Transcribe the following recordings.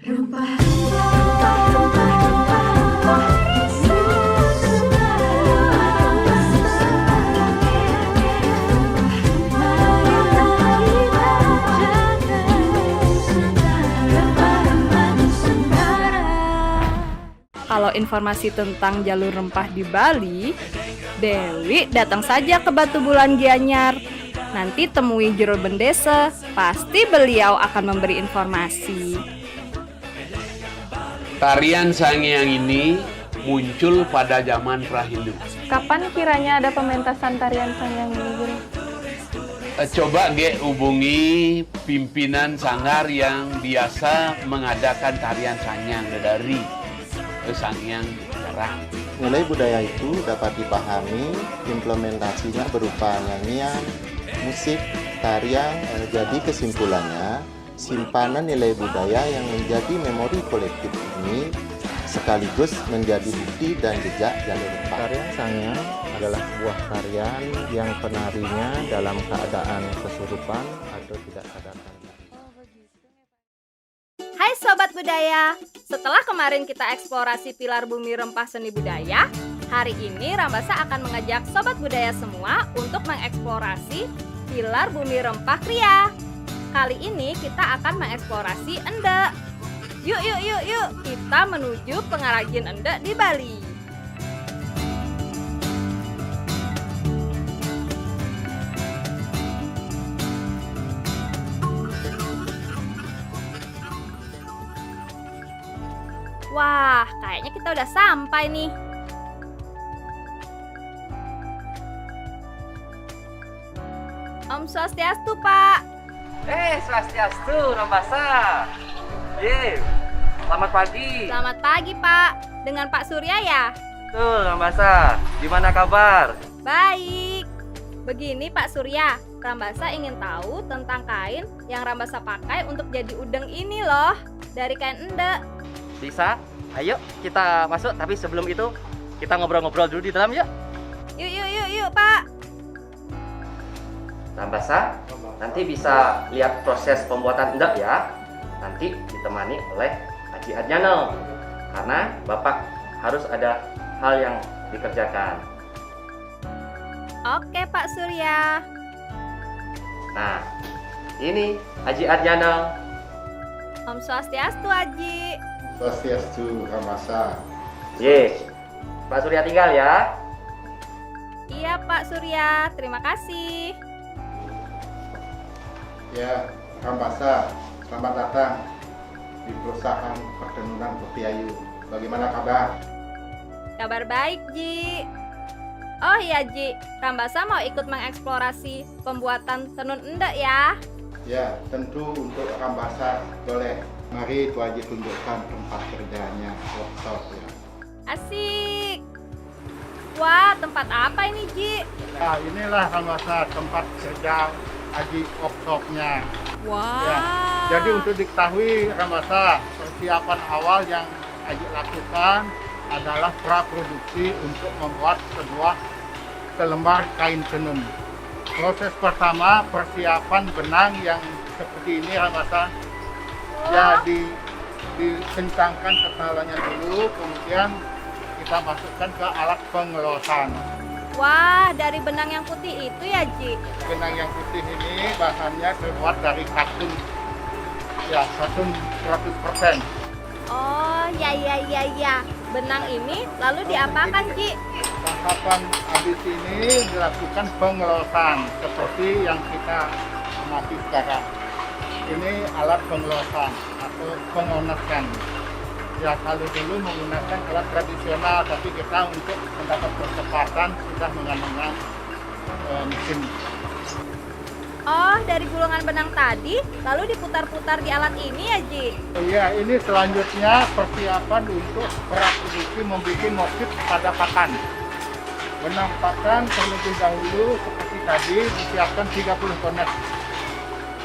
Kalau informasi tentang jalur rempah di Bali, Dewi datang saja ke Batu Bulan Gianyar. Nanti temui Jero Bendesa, pasti beliau akan memberi informasi. Tarian Sangiang ini muncul pada zaman Prahindu. Kapan kiranya ada pementasan tarian Sangiang ini, Guru? Coba hubungi pimpinan sanggar yang biasa mengadakan tarian Sangiang dari Sangiang Jarang. Nilai budaya itu dapat dipahami implementasinya berupa nyanyian, musik, tarian. Jadi kesimpulannya, simpanan nilai budaya yang menjadi memori kolektif ini sekaligus menjadi bukti dan jejak jalur rempah. Tarian Sangiang adalah sebuah tarian yang penarinya dalam keadaan kesurupan atau tidak sadarkan diri. Hai Sobat Budaya, setelah kemarin kita eksplorasi pilar bumi rempah seni budaya, hari ini Rambasa akan mengajak Sobat Budaya semua untuk mengeksplorasi pilar bumi rempah kriya. Kali ini kita akan mengeksplorasi endek. Yuk, kita menuju pengrajin endek di Bali. Wah, kayaknya kita udah sampai nih. Om Swastiastu, Pak. Swastiastu, Rambasa. Selamat pagi. Selamat pagi, Pak. Dengan Pak Surya ya? Betul, Rambasa. Gimana kabar? Baik. Begini Pak Surya, Rambasa ingin tahu tentang kain yang Rambasa pakai untuk jadi udeng ini loh, dari kain endek. Bisa? Ayo kita masuk, tapi sebelum itu kita ngobrol-ngobrol dulu di dalam yuk. Yuk, Pak. Rambasa, nanti bisa lihat proses pembuatan endek ya. Nanti ditemani oleh Haji Adnyano. Karena Bapak harus ada hal yang dikerjakan. Oke Pak Surya. Nah, ini Haji Adnyano. Om Swastiastu, Haji. Swastiastu, Rambasa. Pak Surya tinggal ya. Iya Pak Surya, terima kasih. Ya, Rambasa, selamat datang di perusahaan pertenunan Kopi Ayu. Bagaimana kabar? Kabar baik, Ji. Oh iya, Ji. Rambasa mau ikut mengeksplorasi pembuatan tenun endek ya? Ya, tentu untuk Rambasa boleh. Mari Tuan Haji tunjukkan tempat kerjanya, workshop ya. Asik. Wah, tempat apa ini, Ji? Nah, inilah Rambasa tempat kerja Haji workshopnya. Wah. Ya, jadi untuk diketahui Rambasa, persiapan awal yang Haji lakukan adalah praproduksi untuk membuat sebuah selembar kain tenun. Proses pertama persiapan benang yang seperti ini Rambasa. Ya, dikencangkan kepalanya dulu, kemudian kita masukkan ke alat pengelosan. Wah, dari benang yang putih itu ya, Ji? Benang yang putih ini bahannya terbuat dari katun. Ya, katun 100%. Oh, ya. Benang ini lalu diapakan, Ji? Tahapan habis ini dilakukan pengelosan seperti yang kita amati sekarang. Ini alat pengelosan atau pengonesan. Ya, kalau dulu menggunakan alat tradisional, tapi kita untuk mendapat percepatan sudah menggunakan mesin. Oh, dari gulungan benang tadi lalu diputar-putar di alat ini ya, Ji? Iya, ini selanjutnya persiapan untuk praproduksi membuat motif pada pakan. Benang pakan terlebih dahulu seperti tadi disiapkan 30 kones.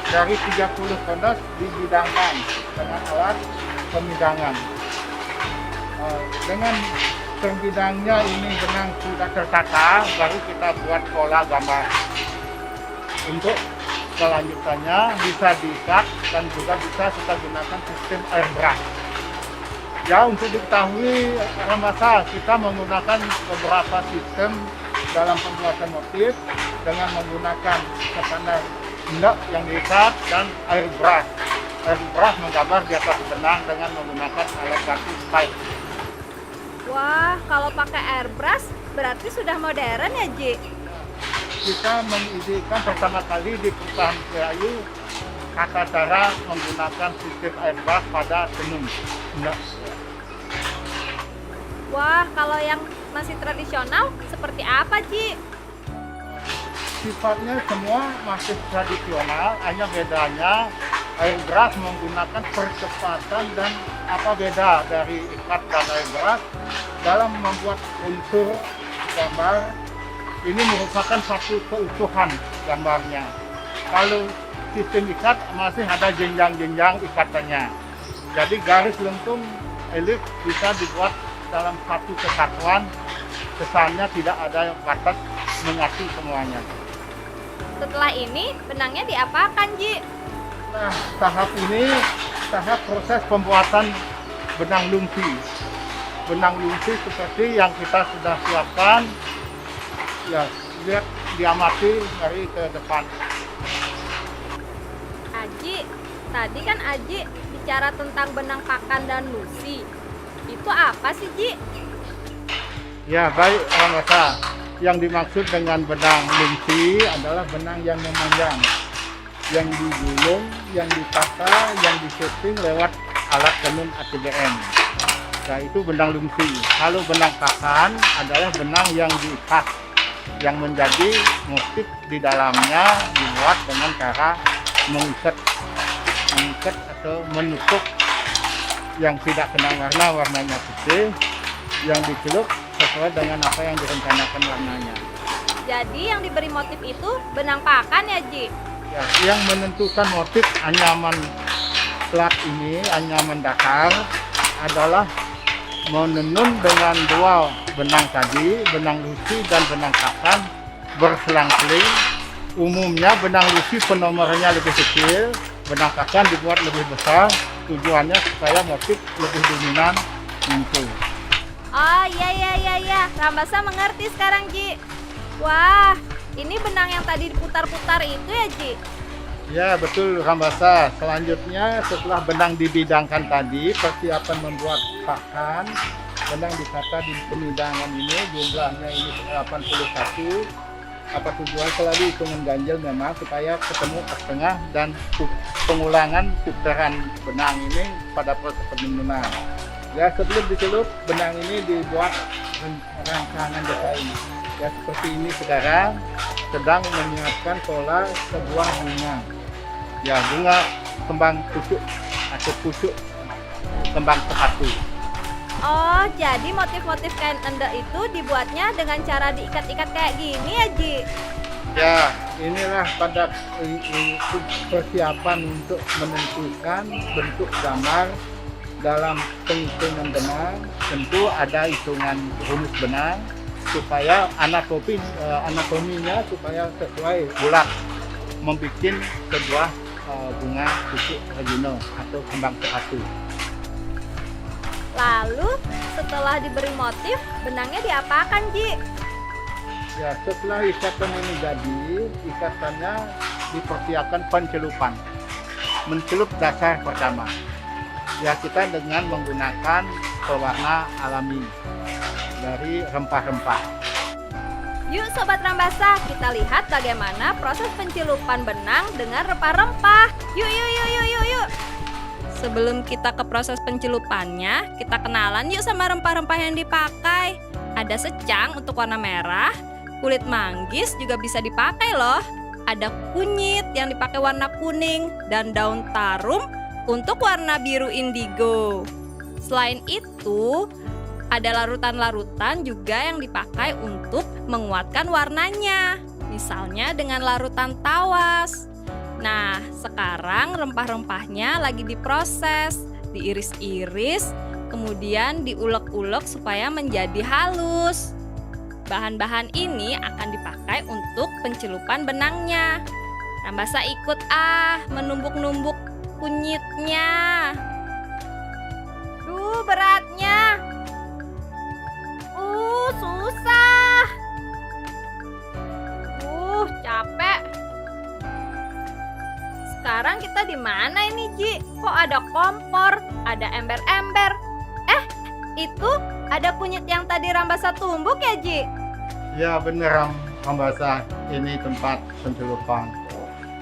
Dari 30 kones dibidangkan dengan alat pemidangan. Dengan pembidangnya ini benang sudah tertata, baru kita buat pola gambar untuk Kelanjutannya bisa diikat dan juga bisa kita gunakan sistem airbrush. Ya, untuk diketahui Ramasa, kita menggunakan beberapa sistem dalam pembuatan motif dengan menggunakan standar endek yang diikat dan airbrush. Airbrush menggambar di atas benang dengan menggunakan alat ganti pipe. Wah, kalau pakai airbrush berarti sudah modern ya, Ji? Kita mengizinkan pertama kali di perusahaan Kirayu tata cara menggunakan sistem airbrush pada tenun. Wah, kalau yang masih tradisional seperti apa, Ji? Sifatnya semua masih tradisional, hanya bedanya airbrush menggunakan percepatan dan apa beda dari ikat dan airbrush dalam membuat unsur gambar. Ini merupakan satu keutuhan gambarnya. Kalau sistem ikat masih ada jenjang-jenjang ikatannya. Jadi garis lentung elip bisa dibuat dalam satu kesatuan, kesannya tidak ada batas mengatu semuanya. Setelah ini benangnya diapakan, Ji? Nah, tahap ini tahap proses pembuatan benang lumpi. Benang lumpi seperti yang kita sudah siapkan, ya lihat diamati dari ke depan. Aji, tadi kan Aji bicara tentang benang pakan dan lusi. Itu apa sih, Ji? Ya, baik Ramasa. Yang dimaksud dengan benang lumpi adalah benang yang memanjang, yang digulung, yang ditata, yang disetting lewat alat tenun ATBM. Nah, itu benang lumpi. Kalau benang pakan adalah benang yang diikat, yang menjadi motif di dalamnya dibuat dengan cara mengikat atau menukuk yang tidak kena warna, warnanya putih, yang dicelup sesuai dengan apa yang direncanakan warnanya. Jadi yang diberi motif itu benang pakan ya, Ji? Ya, yang menentukan motif anyaman plat ini, anyaman dasar adalah menenun dengan dua benang tadi, benang lusi dan benang pakan berselang-seling. Umumnya benang lusi penomorannya lebih kecil, benang pakan dibuat lebih besar. Tujuannya supaya motif lebih dominan muncul. Oh iya, Rambasa mengerti sekarang, Ji. Wah, ini benang yang tadi diputar-putar itu ya, Ji? Ya betul Rambasa. Selanjutnya setelah benang dibidangkan tadi, persiapan membuat pakan. Benang ditata di pemidangan ini, jumlahnya ini 81. Apa tujuan selalu hitungan ganjil memang supaya ketemu tengah dan pengulangan putaran benang ini pada proses penurunan. Ya, sebelum dicelup benang ini dibuat rangkaian desain. Ya, seperti ini sekarang sedang menyiapkan pola sebuah bunga. Ya, bunga kembang pucuk atau pucuk kembang sepatu. Oh, jadi motif-motif kain endek itu dibuatnya dengan cara diikat-ikat kayak gini ya, Ji? Ya, inilah pada persiapan untuk menentukan bentuk gambar dalam penghitungan benang. Tentu ada hitungan rumus benang supaya anatominya supaya sesuai bulat membuat sebuah bunga pucuk rajino atau kembang sepatu. Lalu setelah diberi motif, benangnya diapakan, Ji? Ya, setelah ikatan ini jadi, ikatannya dipersiapkan pencelupan. Mencelup dasar pertama. Ya, kita dengan menggunakan pewarna alami dari rempah-rempah. Yuk Sobat Rambasa, kita lihat bagaimana proses pencelupan benang dengan rempah-rempah. Yuk. Sebelum kita ke proses pencelupannya, kita kenalan yuk sama rempah-rempah yang dipakai. Ada secang untuk warna merah, kulit manggis juga bisa dipakai loh. Ada kunyit yang dipakai warna kuning, dan daun tarum untuk warna biru indigo. Selain itu, ada larutan-larutan juga yang dipakai untuk menguatkan warnanya. Misalnya dengan larutan tawas. Nah, sekarang rempah-rempahnya lagi diproses, diiris-iris, kemudian diulek-ulek supaya menjadi halus. Bahan-bahan ini akan dipakai untuk pencelupan benangnya. Rambasa ikut menumbuk-numbuk kunyitnya. Duh, beratnya. Susah. Capek. Sekarang kita di mana ini, Ji? Kok ada kompor, ada ember-ember? Itu ada kunyit yang tadi Rambasa tumbuk ya, Ji? Ya benar Rambasa, ini tempat pencelupan.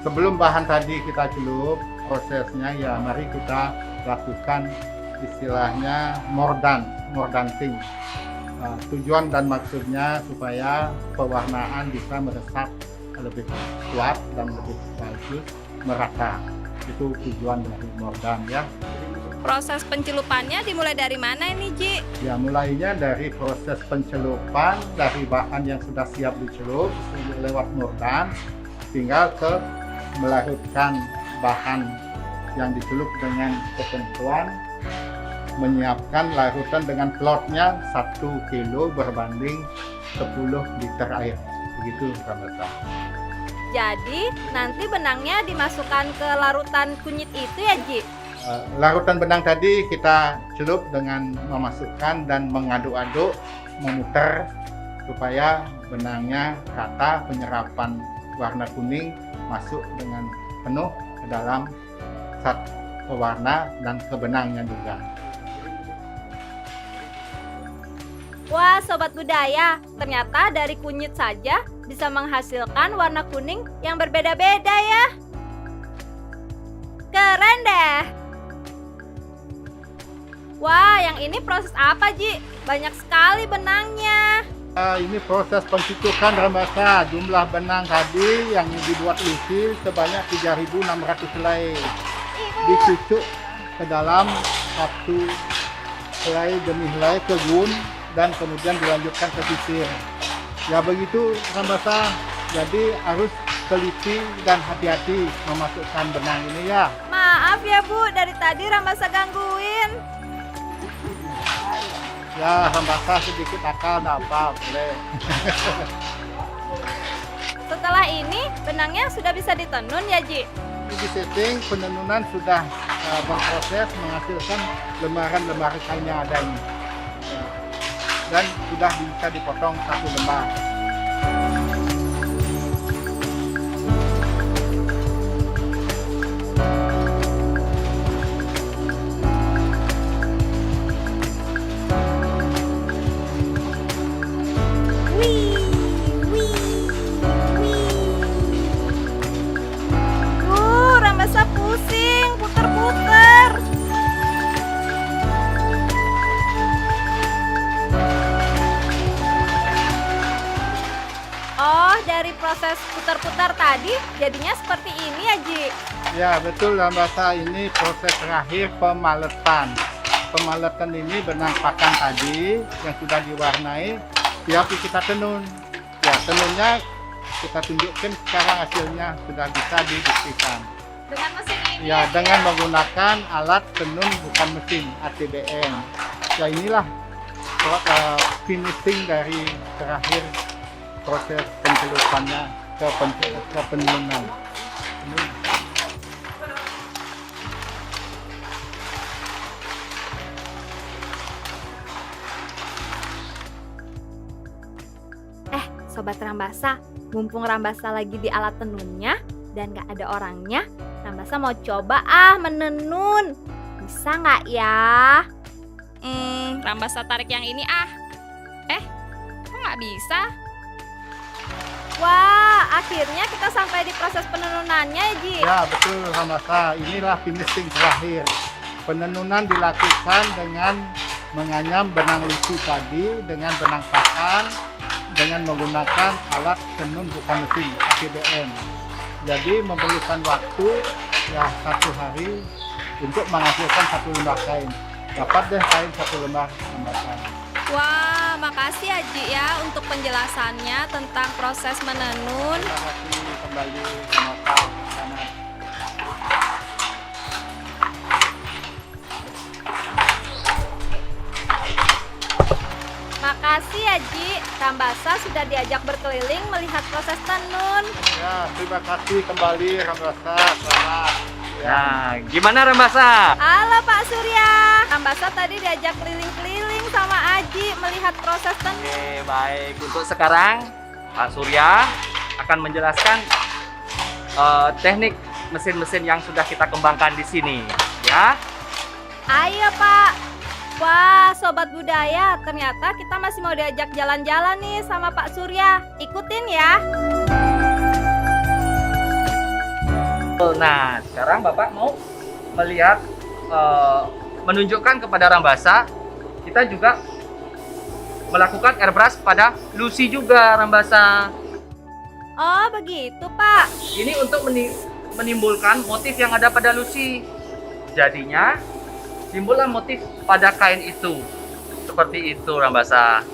Sebelum bahan tadi kita celup, prosesnya ya mari kita lakukan istilahnya mordanting. Tujuan dan maksudnya supaya pewarnaan bisa meresap lebih kuat dan lebih bagus, merata. Itu tujuan dari mordan ya. Proses pencelupannya dimulai dari mana ini, Ji? Ya mulainya dari proses pencelupan dari bahan yang sudah siap dicelup lewat mordan, tinggal ke melarutkan bahan yang dicelup dengan ketentuan, menyiapkan larutan dengan plotnya 1 kilo berbanding 10 liter air. Begitu Rambasa. Jadi nanti benangnya dimasukkan ke larutan kunyit itu ya, Ji? Larutan benang tadi kita celup dengan memasukkan dan mengaduk-aduk, memutar supaya benangnya rata, penyerapan warna kuning masuk dengan penuh ke dalam zat pewarna dan ke benangnya juga. Wah, Sobat Budaya, ternyata dari kunyit saja bisa menghasilkan warna kuning yang berbeda-beda ya. Keren deh. Wah, yang ini proses apa, Ji? Banyak sekali benangnya. Ini proses pencucukan Rambasa. Jumlah benang tadi yang dibuat isi sebanyak 3.600 helai. Dicucuk ke dalam satu helai demi helai ke gun dan kemudian dilanjutkan ke sisir. Ya begitu Rambasa. Jadi harus teliti dan hati-hati memasukkan benang ini ya. Maaf ya, Bu, dari tadi Rambasa gangguin. Ya Rambasa sedikit akal apa boleh. Setelah ini benangnya sudah bisa ditenun ya, Ji? Di setting penenunan sudah berproses menghasilkan lembaran-lembaran kain yang ada ini. Dan sudah bisa dipotong 1 lembar. Rambasa pusing, puter-puter. Oh, dari proses putar-putar tadi jadinya seperti ini ya, Ji? Ya betul Rambasa, ini proses terakhir pemaletan. Pemaletan ini benang pakan tadi yang sudah diwarnai, siap kita tenun. Ya tenunnya kita tunjukkan sekarang hasilnya sudah bisa dibuktikan. Dengan mesin ini Ya dengan menggunakan alat tenun bukan mesin ATBM. Ya inilah finishing dari terakhir proses pencelupannya ke penurunan. Sobat Rambasa, mumpung Rambasa lagi di alat tenunnya dan gak ada orangnya, Rambasa mau coba menenun. Bisa gak ya? Rambasa tarik yang ini kok gak bisa? Wah, akhirnya kita sampai di proses penenunannya, Ji. Ya betul Rambasa, inilah finishing terakhir. Penenunan dilakukan dengan menganyam benang lucu tadi dengan benang pakan dengan menggunakan alat tenun bukan mesin ATBM. Jadi memerlukan waktu ya 1 hari untuk menghasilkan 1 lembar kain. Dapat deh kain 1 lembar Rambasa. Wah, makasih ya, Ji ya untuk penjelasannya tentang proses menenun. Terima kasih kembali Rambasa. kasih ya, Ji. Rambasa sudah diajak berkeliling melihat proses tenun. Ya, terima kasih kembali Rambasa. Selamat. Ya. Nah, gimana Rambasa? Halo Pak Surya. Rambasa tadi diajak keliling-keliling sama Aji melihat proses tenun. Oke, baik. Untuk sekarang, Pak Surya akan menjelaskan teknik mesin-mesin yang sudah kita kembangkan di sini, ya. Ayo Pak. Wah, Sobat Budaya, ternyata kita masih mau diajak jalan-jalan nih sama Pak Surya. Ikutin ya. Nah, sekarang Bapak mau melihat, menunjukkan kepada Rambasa, kita juga melakukan airbrush pada Lucy juga, Rambasa. Oh, begitu Pak. Ini untuk menimbulkan motif yang ada pada Lucy. Jadinya, timbullah motif pada kain itu. Seperti itu, Rambasa.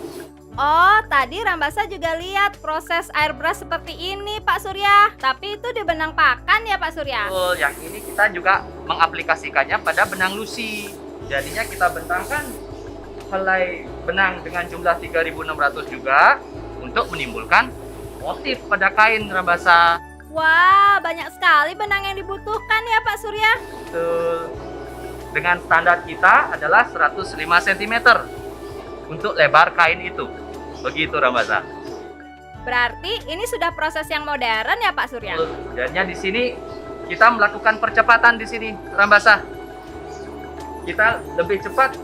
Oh, tadi Rambasa juga lihat proses airbrush seperti ini Pak Surya. Tapi itu di benang pakan ya Pak Surya? Betul, yang ini kita juga mengaplikasikannya pada benang Lucy. Jadinya kita bentangkan helai benang dengan jumlah 3.600 juga untuk menimbulkan motif pada kain, Rambasa. Wah, banyak sekali benang yang dibutuhkan ya Pak Surya. Betul. Dengan standar kita adalah 105 cm untuk lebar kain itu. Begitu, Rambasa. Berarti ini sudah proses yang modern ya Pak Surya? Jadinya di sini kita melakukan percepatan di sini, Rambasa. Kita lebih cepat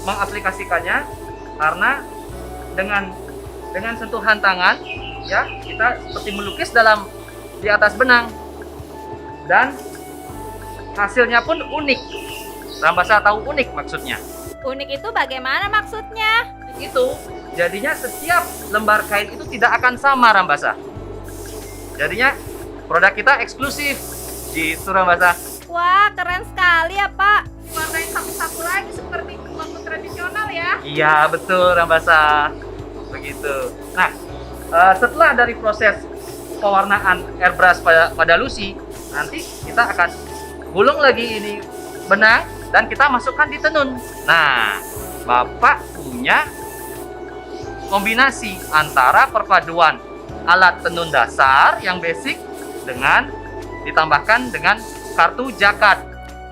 mengaplikasikannya karena dengan sentuhan tangan, ya, kita seperti melukis di atas benang dan hasilnya pun unik. Rambasa tahu unik maksudnya. Unik itu bagaimana maksudnya? Itu jadinya setiap lembar kain itu tidak akan sama, Rambasa. Jadinya produk kita eksklusif gitu, Rambasa. Wah, keren sekali ya Pak. Warnain sapu-sapu lagi seperti waktu tradisional ya. Iya, betul, Rambasa. Begitu. Nah, setelah dari proses pewarnaan airbrush pada Lucy, nanti kita akan gulung lagi ini benang dan kita masukkan di tenun. Nah, Bapak punya kombinasi antara perpaduan alat tenun dasar yang basic dengan ditambahkan dengan kartu jakat.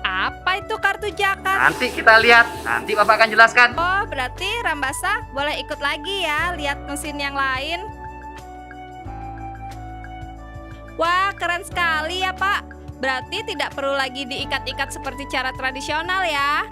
Apa itu kartu jakat? Nanti kita lihat, nanti Bapak akan jelaskan. Oh, berarti Rambasa boleh ikut lagi ya lihat mesin yang lain. Wah, keren sekali ya Pak. Berarti tidak perlu lagi diikat-ikat seperti cara tradisional ya.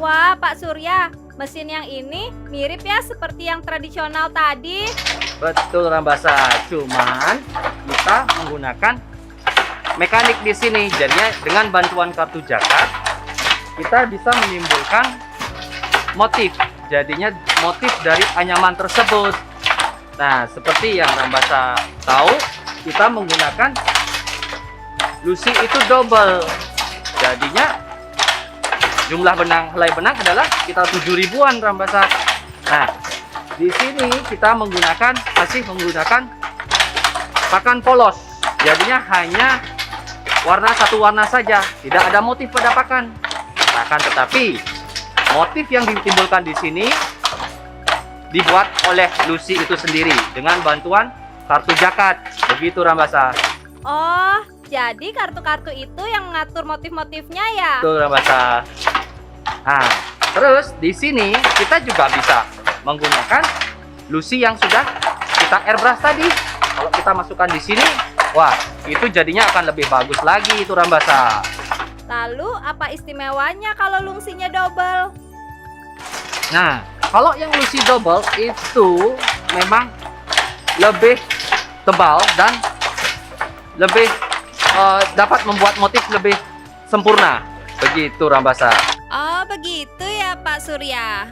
Wah, Pak Surya, mesin yang ini mirip ya seperti yang tradisional tadi. Betul, Rambasa. Cuman kita menggunakan mekanik di sini. Jadinya dengan bantuan kartu jakat kita bisa menimbulkan motif. Jadinya motif dari anyaman tersebut. Nah, seperti yang Rambasa tahu, kita menggunakan Lucy itu double. Jadinya jumlah helai benang adalah sekitar 7.000-an, Rambasa. Nah, di sini kita masih menggunakan pakan polos. Jadinya hanya satu warna saja, tidak ada motif pada pakan. Akan tetapi motif yang ditimbulkan di sini dibuat oleh Lucy itu sendiri dengan bantuan kartu jakat. Begitu, Rambasa. Oh, jadi kartu-kartu itu yang mengatur motif-motifnya ya? Betul, Rambasa. Nah, terus di sini kita juga bisa menggunakan Lucy yang sudah kita airbrush tadi. Kalau kita masukkan di sini, wah, itu jadinya akan lebih bagus lagi itu, Rambasa. Lalu apa istimewanya kalau Lucy-nya double? Nah, kalau yang Lucy double itu memang lebih tebal dan lebih dapat membuat motif lebih sempurna. Begitu, Rambasa. Oh, begitu ya Pak Surya.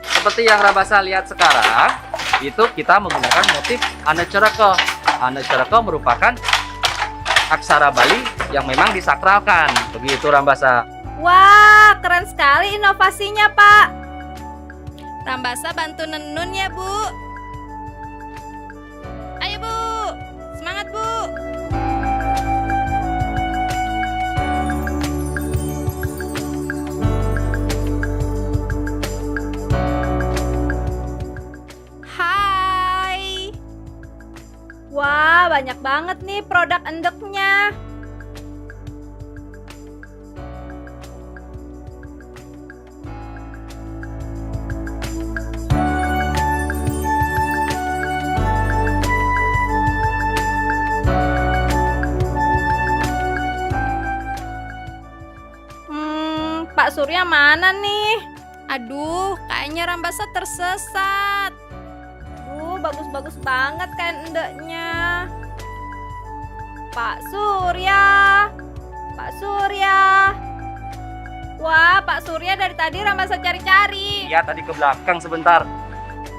Seperti yang Rambasa lihat sekarang, itu kita menggunakan motif Anecereke. Anecereke merupakan aksara Bali yang memang disakralkan. Begitu, Rambasa. Wah, keren sekali inovasinya Pak. Rambasa bantu nenun ya, Bu. Ayo, Bu. Semangat, Bu. Hai. Wah, banyak banget nih produk endeknya. Pak Surya mana nih? Aduh, kayaknya Rambasa tersesat. Bagus-bagus banget kain endeknya. Pak Surya. Pak Surya. Wah, Pak Surya dari tadi Rambasa cari-cari. Iya, tadi ke belakang sebentar.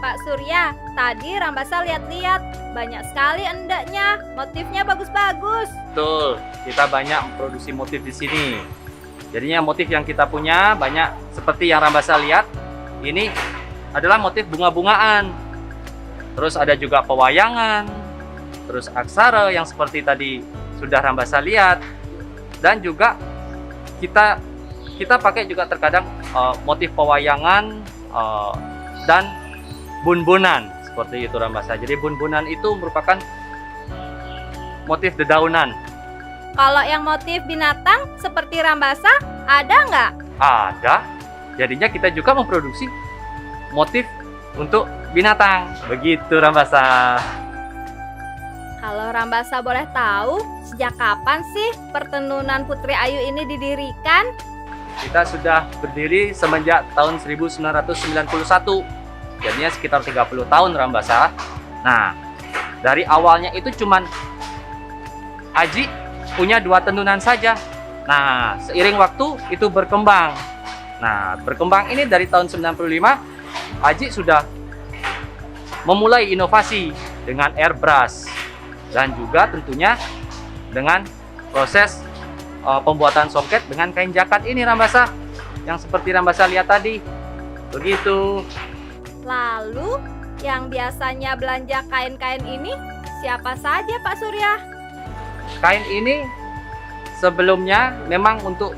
Pak Surya, tadi Rambasa lihat-lihat. Banyak sekali endeknya. Motifnya bagus-bagus. Betul, kita banyak memproduksi motif di sini. Jadinya motif yang kita punya banyak seperti yang Rambasa lihat. Ini adalah motif bunga-bungaan. Terus ada juga pewayangan, terus aksara yang seperti tadi sudah Rambasa lihat, dan juga kita pakai juga terkadang motif pewayangan dan bun-bunan seperti itu Rambasa. Jadi bun-bunan itu merupakan motif dedaunan. Kalau yang motif binatang seperti Rambasa ada nggak? Ada. Jadinya kita juga memproduksi motif untuk binatang. Begitu Rambasa. Kalau Rambasa boleh tahu, sejak kapan sih pertenunan Putri Ayu ini didirikan? Kita sudah berdiri semenjak tahun 1991. Jadinya sekitar 30 tahun Rambasa. Nah, dari awalnya itu cuman Aji punya 2 tenunan saja. Nah, seiring waktu itu berkembang. Nah, berkembang ini dari tahun 95 Aji sudah memulai inovasi dengan airbrush dan juga tentunya dengan proses pembuatan songket dengan kain jakat ini Rambasa yang seperti Rambasa lihat tadi. Begitu. Lalu yang biasanya belanja kain-kain ini siapa saja Pak Surya? Kain ini sebelumnya memang untuk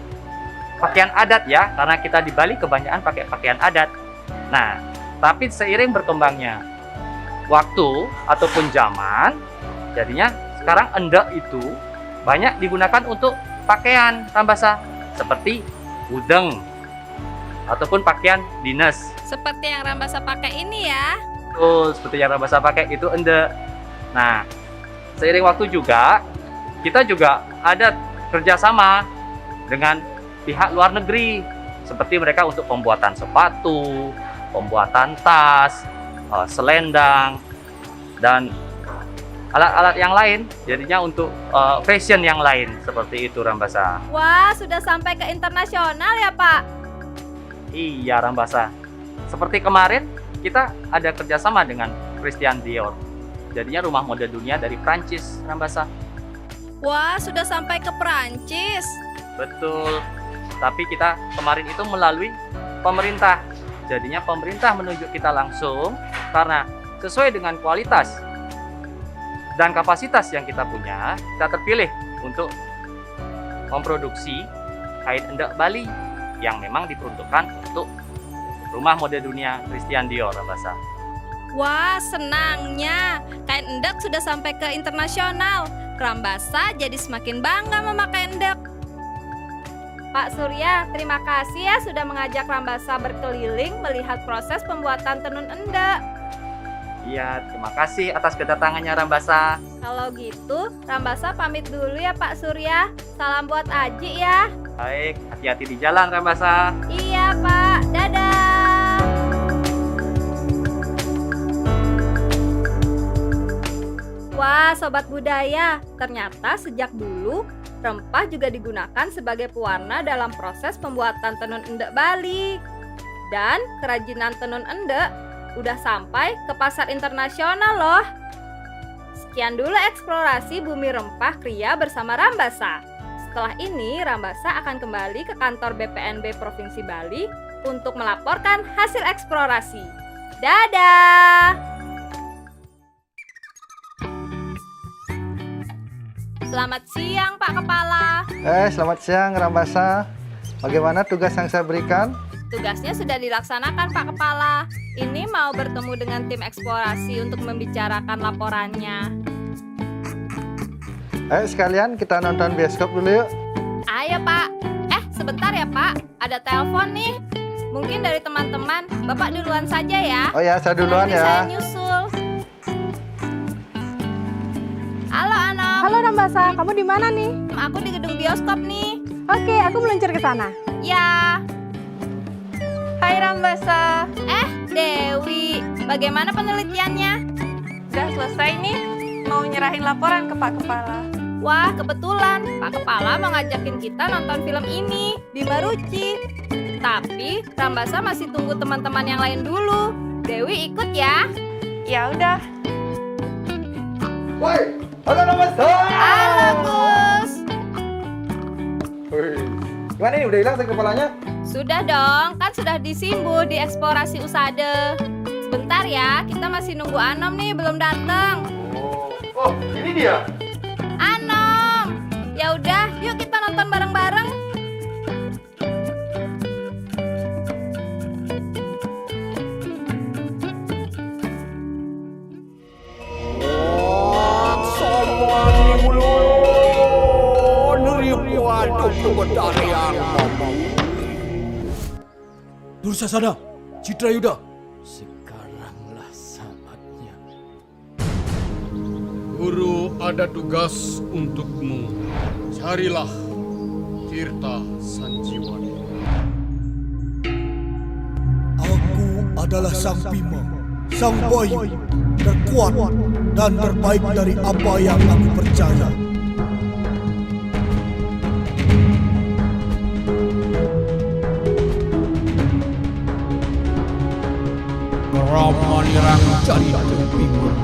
pakaian adat ya, karena kita di Bali kebanyakan pakai pakaian adat. Nah, tapi seiring berkembangnya waktu ataupun zaman, jadinya sekarang endek itu banyak digunakan untuk pakaian Rambasa seperti udeng ataupun pakaian dinas. Seperti yang Rambasa pakai ini ya. Betul, seperti yang Rambasa pakai itu endek. Nah, seiring waktu juga kita juga ada kerjasama dengan pihak luar negeri seperti mereka untuk pembuatan sepatu, pembuatan tas, selendang, dan alat-alat yang lain, jadinya untuk fashion yang lain seperti itu Rambasa. Wah, sudah sampai ke internasional ya Pak? Iya Rambasa. Seperti kemarin kita ada kerjasama dengan Christian Dior. Jadinya rumah mode dunia dari Prancis Rambasa. Wah, sudah sampai ke Perancis. Betul. Tapi kita kemarin itu melalui pemerintah. Jadinya pemerintah menunjuk kita langsung karena sesuai dengan kualitas dan kapasitas yang kita punya, kita terpilih untuk memproduksi kain endek Bali yang memang diperuntukkan untuk rumah mode dunia Christian Dior Rambasa. Wah, senangnya kain endek sudah sampai ke internasional. Rambasa jadi semakin bangga memakai endek. Pak Surya, terima kasih ya sudah mengajak Rambasa berkeliling melihat proses pembuatan tenun endek. Iya, terima kasih atas kedatangannya Rambasa. Kalau gitu, Rambasa pamit dulu ya Pak Surya. Salam buat Aji ya. Baik, hati-hati di jalan Rambasa. Iya Pak, dadah. Wah, Sobat Budaya, ternyata sejak dulu rempah juga digunakan sebagai pewarna dalam proses pembuatan tenun endek Bali. Dan kerajinan tenun endek udah sampai ke pasar internasional loh. Sekian dulu eksplorasi bumi rempah Kria bersama Rambasa. Setelah ini Rambasa akan kembali ke kantor BPNB Provinsi Bali untuk melaporkan hasil eksplorasi. Dadah! Selamat siang, Pak Kepala. Selamat siang, Rambasa. Bagaimana tugas yang saya berikan? Tugasnya sudah dilaksanakan, Pak Kepala. Ini mau bertemu dengan tim eksplorasi untuk membicarakan laporannya. Ayo sekalian kita nonton bioskop dulu yuk. Ayo, Pak. Sebentar ya, Pak. Ada telepon nih. Mungkin dari teman-teman. Bapak duluan saja ya. Oh ya, saya duluan Nanti ya. saya nyusul. Halo, Anom. Halo Rambasa, kamu di mana nih? Aku di gedung bioskop nih. Oke, aku meluncur ke sana. Ya. Hai Rambasa. Dewi. Bagaimana penelitiannya? Udah selesai nih. Mau nyerahin laporan ke Pak Kepala. Wah, kebetulan Pak Kepala mau ngajakin kita nonton film ini di Maruci. Tapi Rambasa masih tunggu teman-teman yang lain dulu. Dewi ikut ya. Ya udah. Woi, halo Rambasa. Halo, Gus. Gimana ini, udah hilang sakit kepalanya? Sudah dong, kan sudah disimbu di eksplorasi Usade. Sebentar ya, kita masih nunggu Anom nih, belum datang. Oh, ini dia. Anom, ya udah, yuk kita nonton bareng-bareng. Dursasana, Citrayuda, sekaranglah saatnya. Guru ada tugas untukmu. Carilah Tirta Sanjiwani. Aku adalah Sang Bima, Sang Bayu, terkuat dan terbaik dari apa yang aku percaya. Ramanirang Cari Timur.